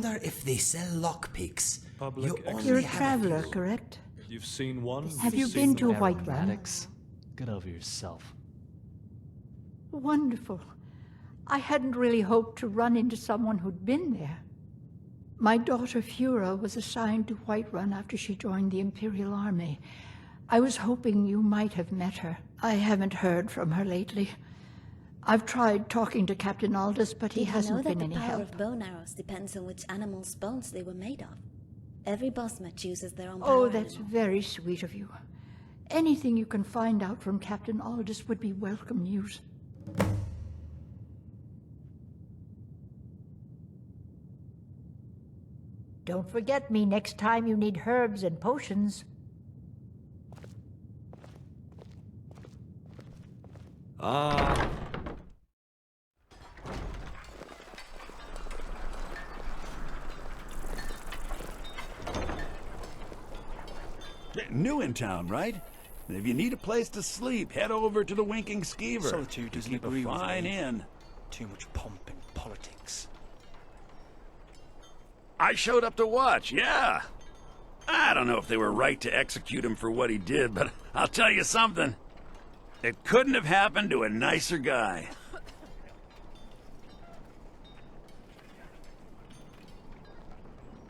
wonder if they sell lockpicks. You're a traveler, correct? You've seen one? Have you been to a White Run? Aromatics. Get over yourself. Wonderful. I hadn't really hoped to run into someone who'd been there. My daughter Fura was assigned to White Run after she joined the Imperial Army. I was hoping you might have met her. I haven't heard from her lately. I've tried talking to Captain Aldous, but he hasn't been any help. The power of bone arrows depends on which animal's bones they were made of. Every bossman chooses their own power. Oh, that's very sweet of you. Anything you can find out from Captain Aldous would be welcome news. Don't forget me next time you need herbs and potions. New in town, right? If you need a place to sleep, head over to the Winking Skeever. Solitude doesn't keep agree a with fine me. inn. Too much pomp and politics. I showed up to watch, yeah. I don't know if they were right to execute him for what he did, but I'll tell you something. It couldn't have happened to a nicer guy.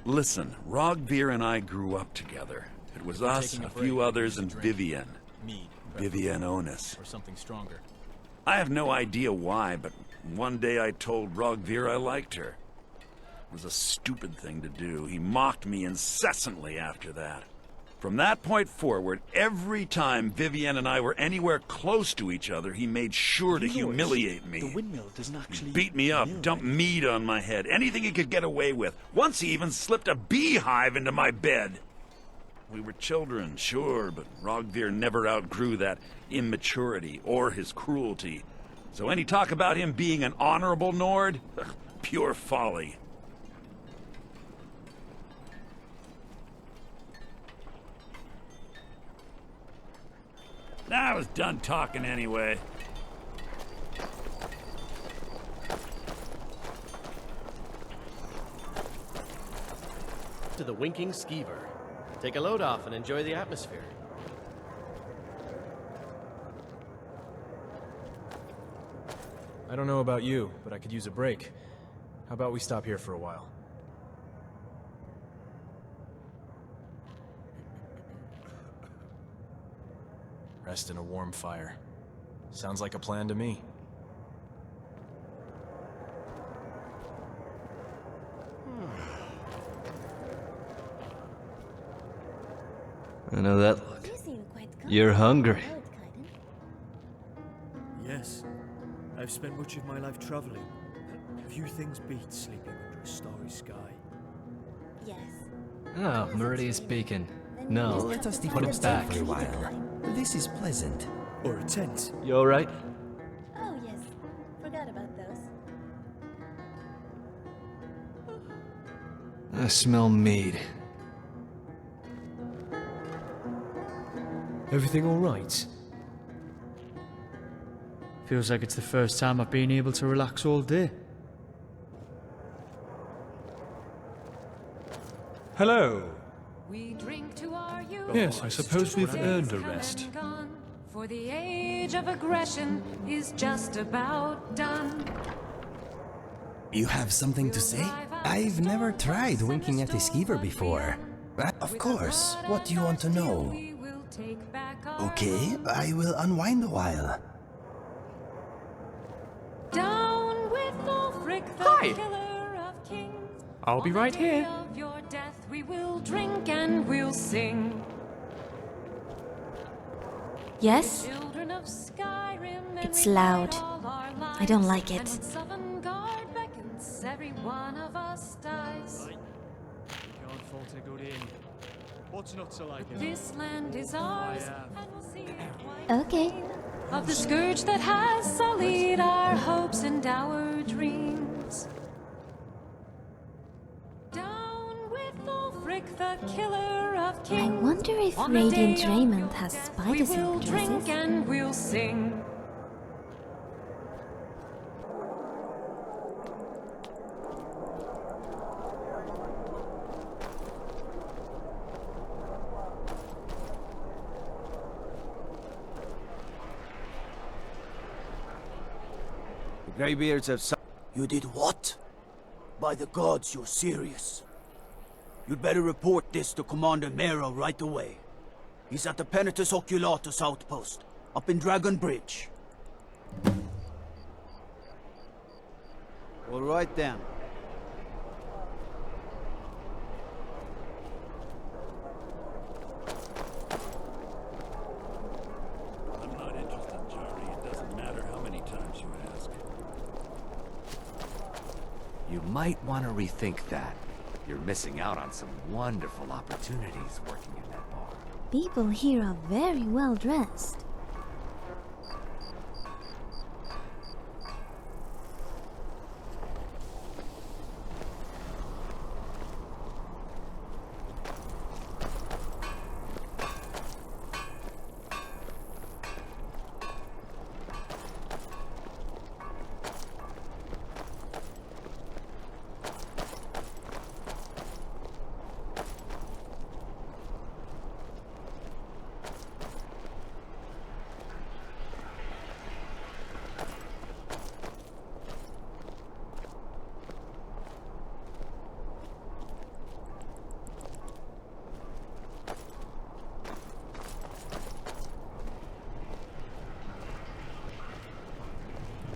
Listen, Rogvir and I grew up together. It was us, a few others, and Vivian. Vivian Onus. Or something stronger. I have no idea why, but one day I told Rogvir I liked her. It was a stupid thing to do. He mocked me incessantly after that. From that point forward, every time Vivian and I were anywhere close to each other, he made sure to humiliate me. The windmill doesn't actually... He beat me up, dumped meat on my head, anything he could get away with. Once he even slipped a beehive into my bed. We were children, sure, but Rogvir never outgrew that immaturity or his cruelty. So any talk about him being an honorable Nord? Pure folly. I was done talking anyway. To the Winking Skeever. Take a load off and enjoy the atmosphere. I don't know about you, but I could use a break. How about we stop here for a while? Rest in a warm fire. Sounds like a plan to me. I know that look. You're hungry. Yes. I've spent much of my life traveling. Few things beat sleeping under a starry sky. Yes. Oh, Meridius Beacon. No, Let us put him back. for a while. This is pleasant. Or a tent. You alright? Oh, yes. Forgot about those. I smell mead. Everything all right? Feels like it's the first time I've been able to relax all day. Hello. We drink to our youth. Yes, I suppose we've earned a Come rest. and gone, for the age of aggression is just about done. You have something to say? I've never tried winking at a skeever before. Of course. What do you want to know? Okay, I will unwind a while. Down with Ulfric, the Hi. killer of kings. I'll be right here. Of your death we will drink and we'll sing. Yes? Children of Skyrim, and It's we loud. fight all our I don't lives. like And it. when Sovngarde beckons, every one of us dies. Can't fault a good inn. What's not to like it? This land is ours, and we'll see it white Okay. of the scourge that has sullied our hopes and our dreams. Down with Ulfric, the killer of I kings. wonder if On the Radiant day of Raymond your has death, spider we will silk drink dresses. and we'll sing. Greybeards have some... You did what? By the gods, you're serious. You'd better report this to Commander Maro right away. He's at the Penitus Oculatus outpost, up in Dragon Bridge. All right then. I'm not interested, Jari. It doesn't matter how many times you ask. You might want to rethink that. You're missing out on some wonderful opportunities working in that bar. People here are very well dressed.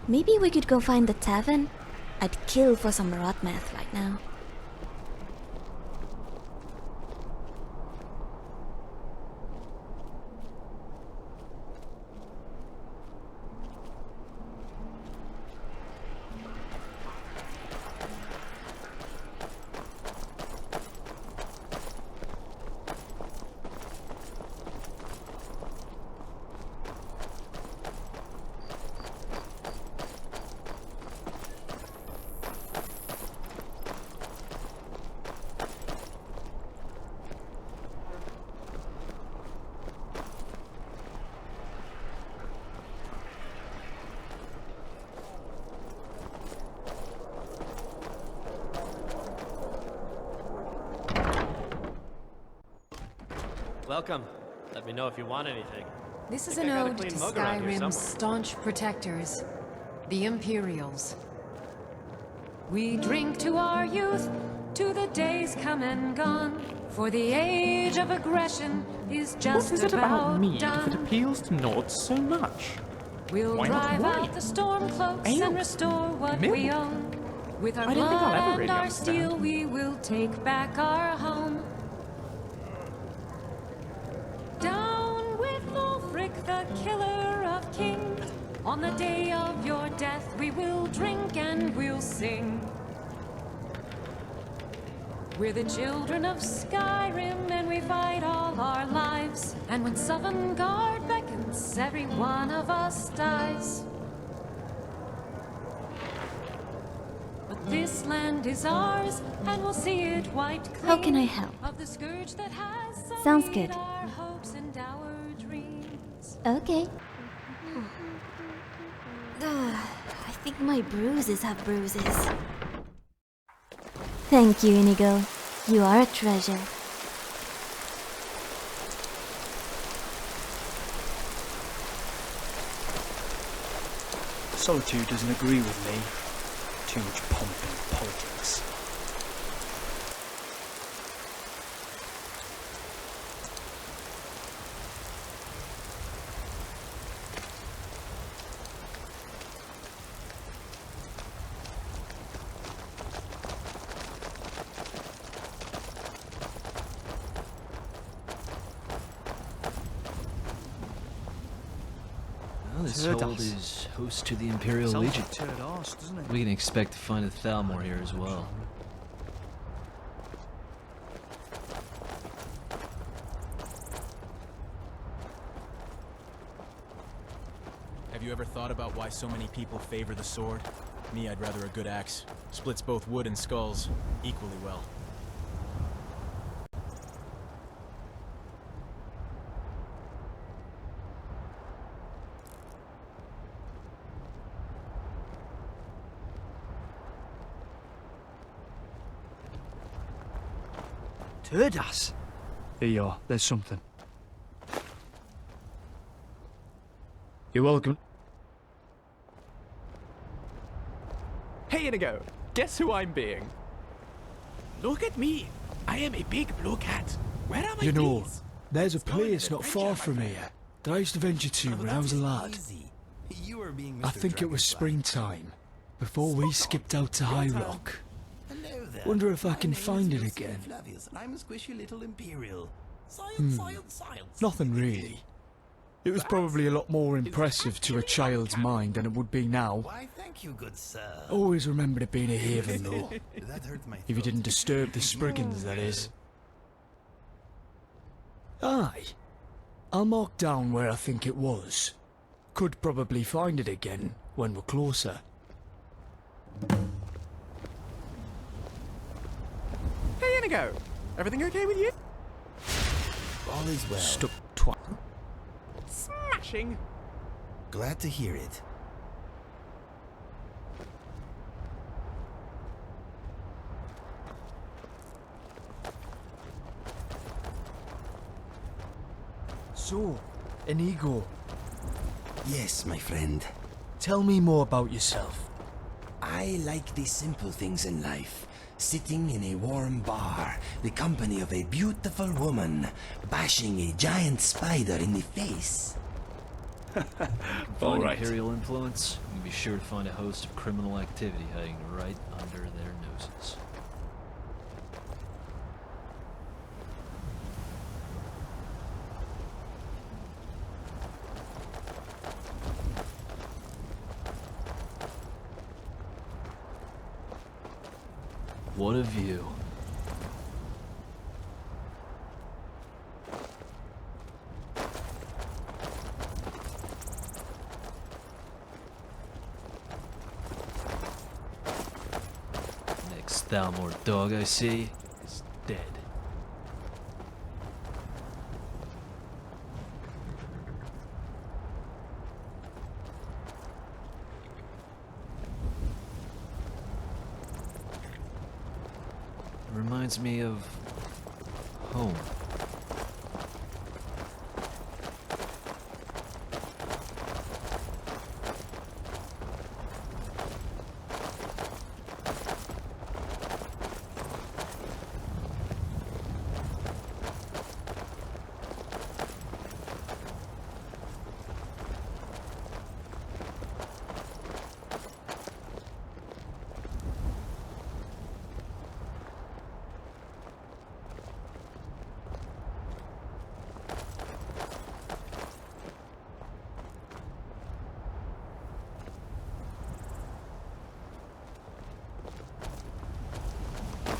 Maybe we could go find the tavern? I'd kill for some rot meth right now. Welcome. Let me know if you want anything. This is Think an I got a ode clean to mug around here Skyrim's somewhere. staunch protectors, the Imperials. We drink to our youth, to the days come and gone, for the age of aggression is just What is it about mead done. that appeals to Nords so much? We'll Why not drive wine? out the storm cloaks Ale? and restore what Milk? we own. With our I don't think I'll blood ever and really our understand. steel, we will take back our home. Down with Ulfric, the killer of kings. On the day of your death, we will drink and we'll sing. We're the children of Skyrim, and we fight all our lives. And when Sovngarde beckons, every one of us dies. But this land is ours, and we'll see it white clean. How can I help? Of the scourge that has Sounds sullied good. our hopes and our dreams. Okay. I think my bruises have bruises. Thank you, Inigo. You are a treasure. Solitude doesn't agree with me. Too much pomp and politics. Well, this Turd hold ass. is host to the Imperial Sounds Legion. like turd arse, doesn't it? We can expect to find a Thalmor here as well. Have you ever thought about why so many people favor the sword? Me, I'd rather a good axe. Splits both wood and skulls equally well. Turd ass? Here you are, there's something. You're welcome. Hey, Inigo. Guess who I'm being? Look at me. I am a big blue cat. Where are my You know, bees? there's a place not far from here that I used to venture to when I was a lad. I think it was springtime, before we skipped out to High Rock. Wonder if I can find it again. I'm a squishy little Imperial. Nothing really. It was probably a lot more impressive to a child's mind than it would be now. Why, thank you, good sir. Always remembered it being a haven, though. That hurt my If you didn't disturb the Spriggans, that is. Aye. I'll mark down where I think it was. Could probably find it again when we're closer. Hey, Inigo. Everything okay with you? All is well. Stuck twat. Smashing. Glad to hear it. So, Inigo. Yes, my friend. Tell me more about yourself. I like the simple things in life. Sitting in a warm bar, the company of a beautiful woman, bashing a giant spider in the face. Find Imperial influence, and be sure to find a host of criminal activity hiding right under their noses. What a view. Next Thalmor dog I see is dead. Reminds me of home.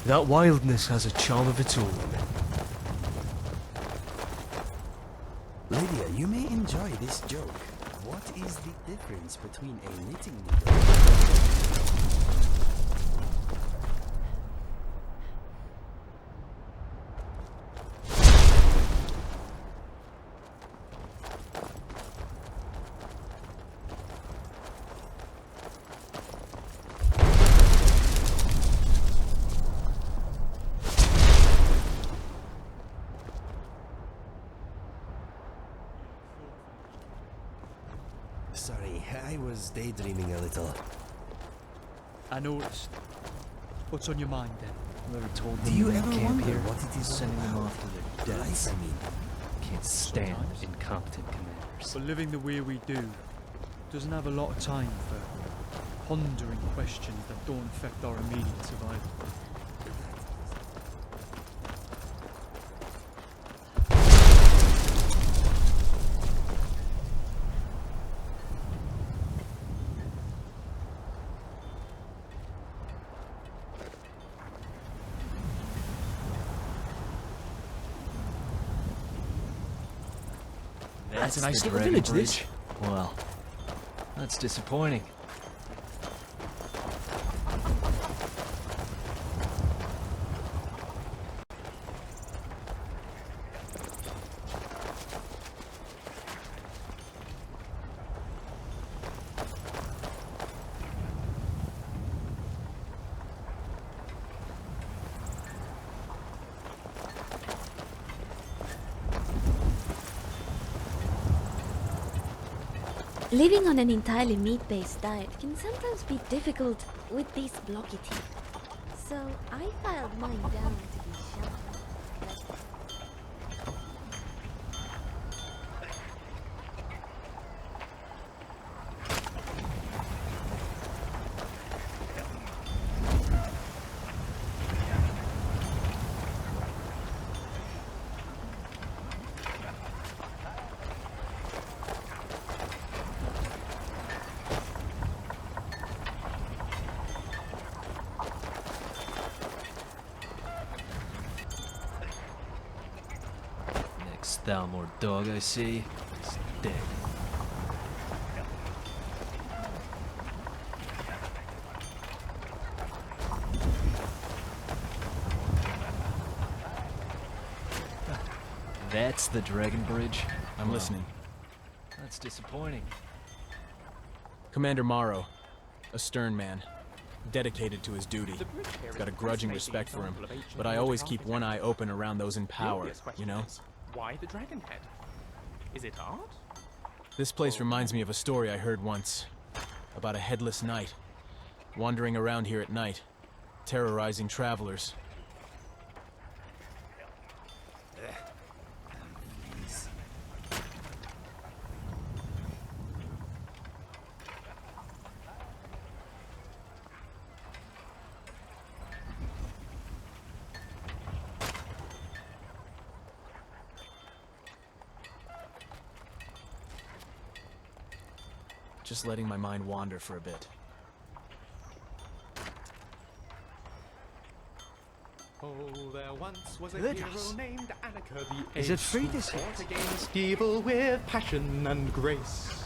That wildness has a charm of its own. Lydia, you may enjoy this joke. What is the difference between a knitting needle? Sorry, I was daydreaming a little. I noticed. What's on your mind then? Whoever told them Do you to ever camp wonder here, what it is sending them about? off to their deaths. I mean, Can't stand incompetent commanders. But living the way we do doesn't have a lot of time for pondering questions that don't affect our immediate survival. That's a nice the little Dragon village, Bridge. this. Well, that's disappointing. Living on an entirely meat-based diet can sometimes be difficult with these blocky teeth. So I filed mine down to be sharp. Thalmor dog I see is dead. That's the Dragon Bridge? I'm listening. That's disappointing. Commander Maro, a stern man, dedicated to his duty. Got a grudging respect for him, but I always keep one eye open around those in power, you know? Why the dragon head? Is it art? This place reminds me of a story I heard once, about a headless knight, wandering around here at night, terrorizing travelers. Just letting my mind wander for a bit. Oh, there once was a Let hero us. named Anika the Is it Ace free who this fought hit? against evil with passion and grace.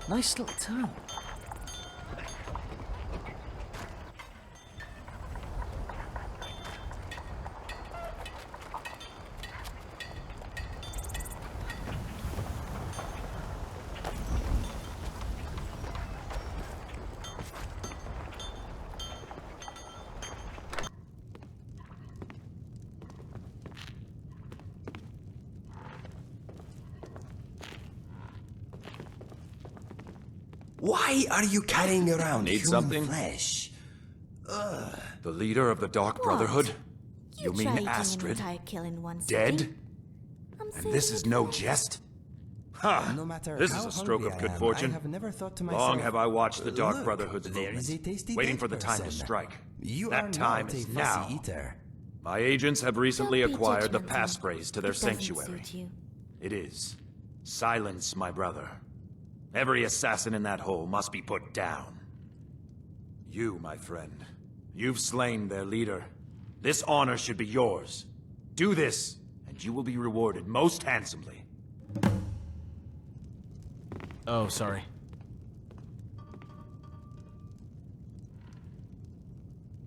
Nice little town. Why are you carrying around Need human something? flesh? Ugh. The leader of the Dark Brotherhood? You Try mean eating Astrid? an entire kill in one Dead? sitting. I'm And this is no jest? Huh. No matter This how is a stroke hungry of good I am, fortune. I have never thought to myself, Long have I watched the Dark "Look, Brotherhood's there is a movement, tasty waiting dead for the time to person." strike. You that are time not a is fussy now. eater. My agents have recently Don't be acquired the judgmental. passphrase to their It doesn't sanctuary. suit you. It is, silence my brother. Every assassin in that hole must be put down. You, my friend, you've slain their leader. This honor should be yours. Do this, and you will be rewarded most handsomely. Oh, sorry.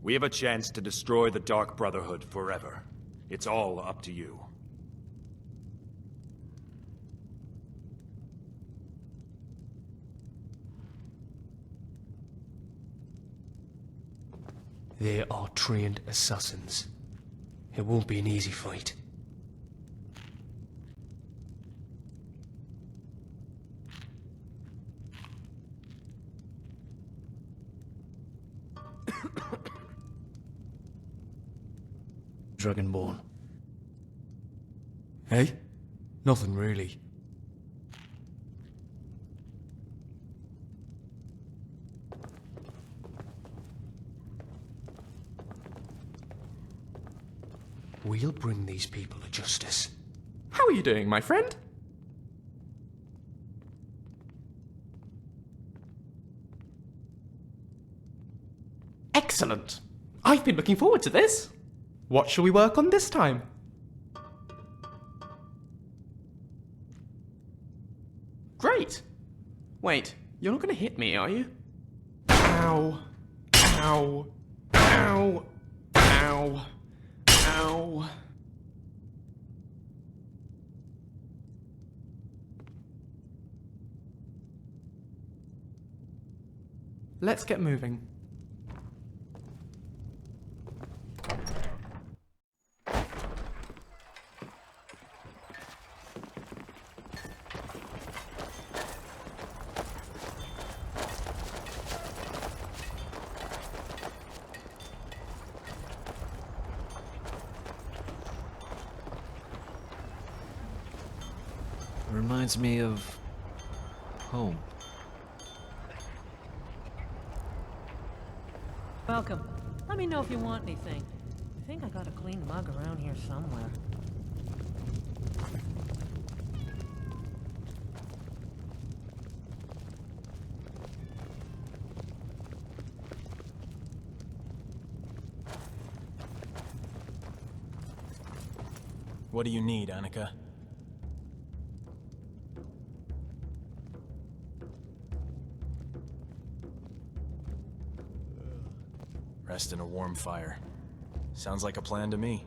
We have a chance to destroy the Dark Brotherhood forever. It's all up to you. They are trained assassins. It won't be an easy fight. Dragonborn. Hey? Nothing really. We'll bring these people to justice. How are you doing, my friend? Excellent. I've been looking forward to this. What shall we work on this time? Great! Wait, you're not gonna hit me, are you? Ow. Ow. Ow. Ow. Ow. Let's get moving. Reminds me of home. Welcome. Let me know if you want anything. I think I got a clean mug around here somewhere. What do you need, Anika? Rest in a warm fire. Sounds like a plan to me.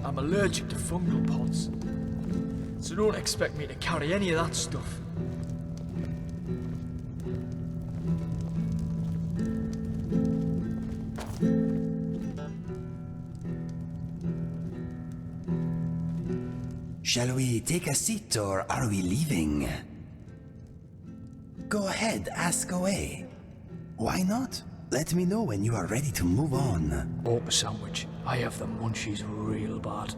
I'm allergic to fungal pods, so don't expect me to carry any of that stuff. Shall we take a seat or are we leaving? Go ahead, ask away. Why not? Let me know when you are ready to move on. Orp sandwich. I have the munchies real bad.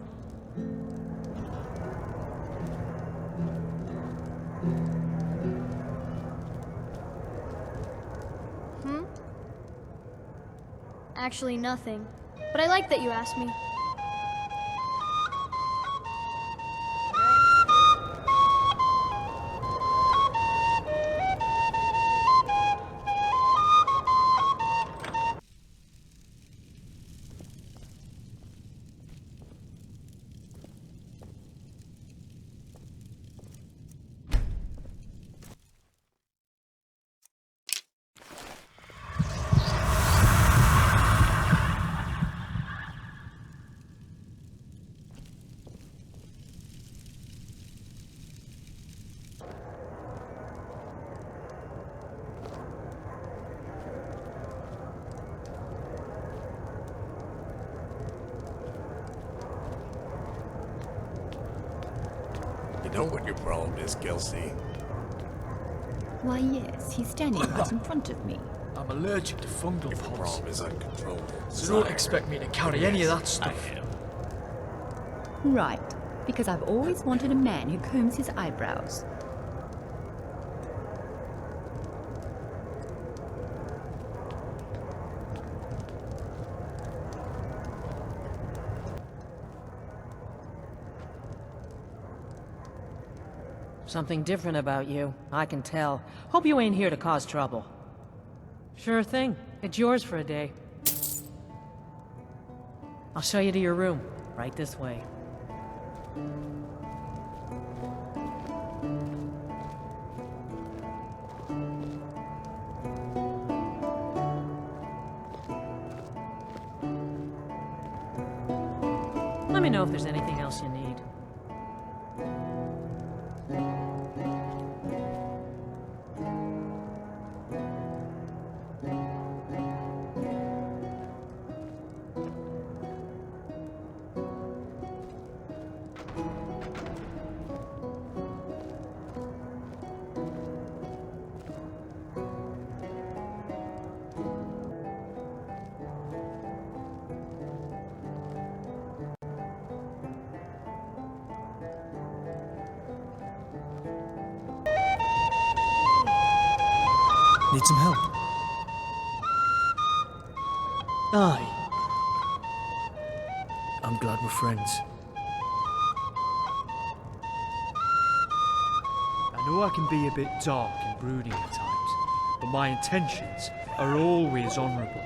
Actually, nothing. But I like that you asked me. You know what your problem is, Kelsey. Why, yes, he's standing right in front of me. I'm allergic to fungal If the pods, problem is uncontrollable, so don't expect me to carry any of that stuff. Right, because I've always wanted a man who combs his eyebrows. Something different about you, I can tell. Hope you ain't here to cause trouble. Sure thing. It's yours for a day. I'll show you to your room. Right this way. Let me know if there's anything else you need. Need some help? Aye. I'm glad we're friends. I know I can be a bit dark and brooding at times, but my intentions are always honourable.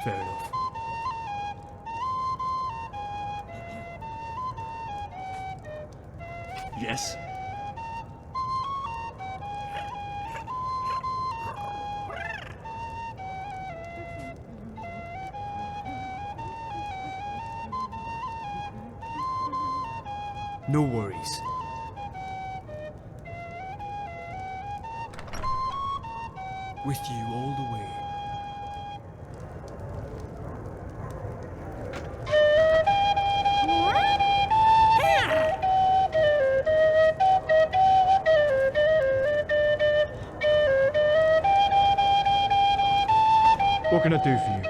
Fair enough. Yes? No worries. With you all the way. What can I do for you?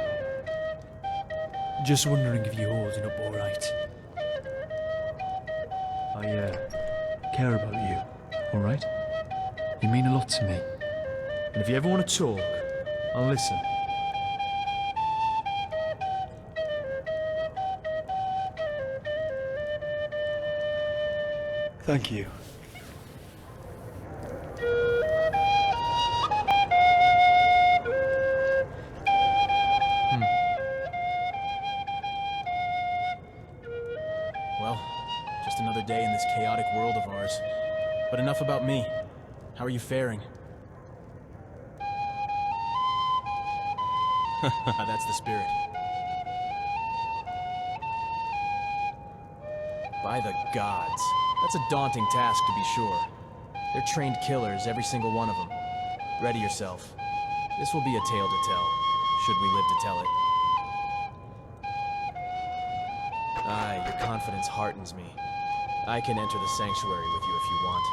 Just wondering if you're holding up all right. I care about you, alright? You mean a lot to me. And if you ever want to talk, I'll listen. Thank you. Well, just another day in this chaotic world of ours. But enough about me. How are you faring? That's the spirit. By the gods. That's a daunting task, to be sure. They're trained killers, every single one of them. Ready yourself. This will be a tale to tell, should we live to tell it. Aye, your confidence heartens me. I can enter the sanctuary with you if you want.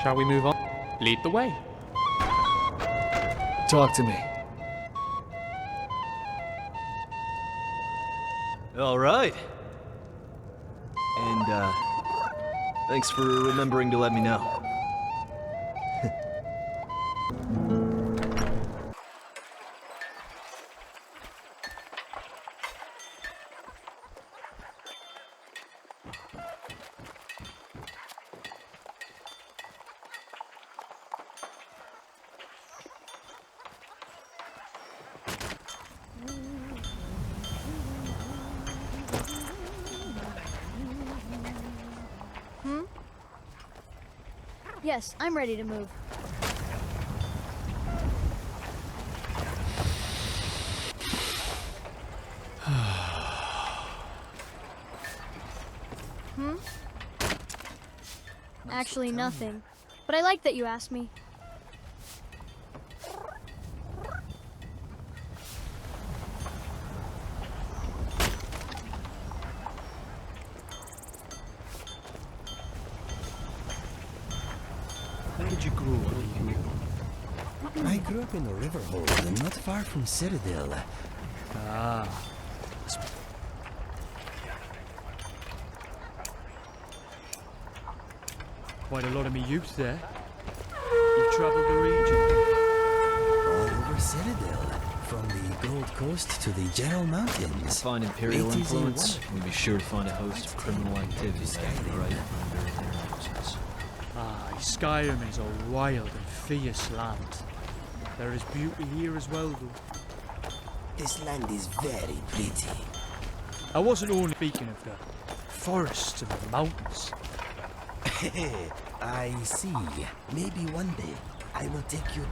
Shall we move on? Lead the way. Talk to me. All right. And, thanks for remembering to let me know. Yes, I'm ready to move. Actually, nothing. But I like that you asked me. Where did you grow up? I grew up in a river hole, not far from Citadel. Ah. Quite a lot of me youth there. You've travelled the region. All over Citadel, from the Gold Coast to the General Mountains. Find Imperial 80s and influence, we'd be sure to find a host of criminal activity hiding right under their noses. Aye, Skyrim is a wild and fierce land. There is beauty here as well, though. This land is very pretty. I wasn't only speaking of the forests and the mountains. I see. Maybe one day I will take you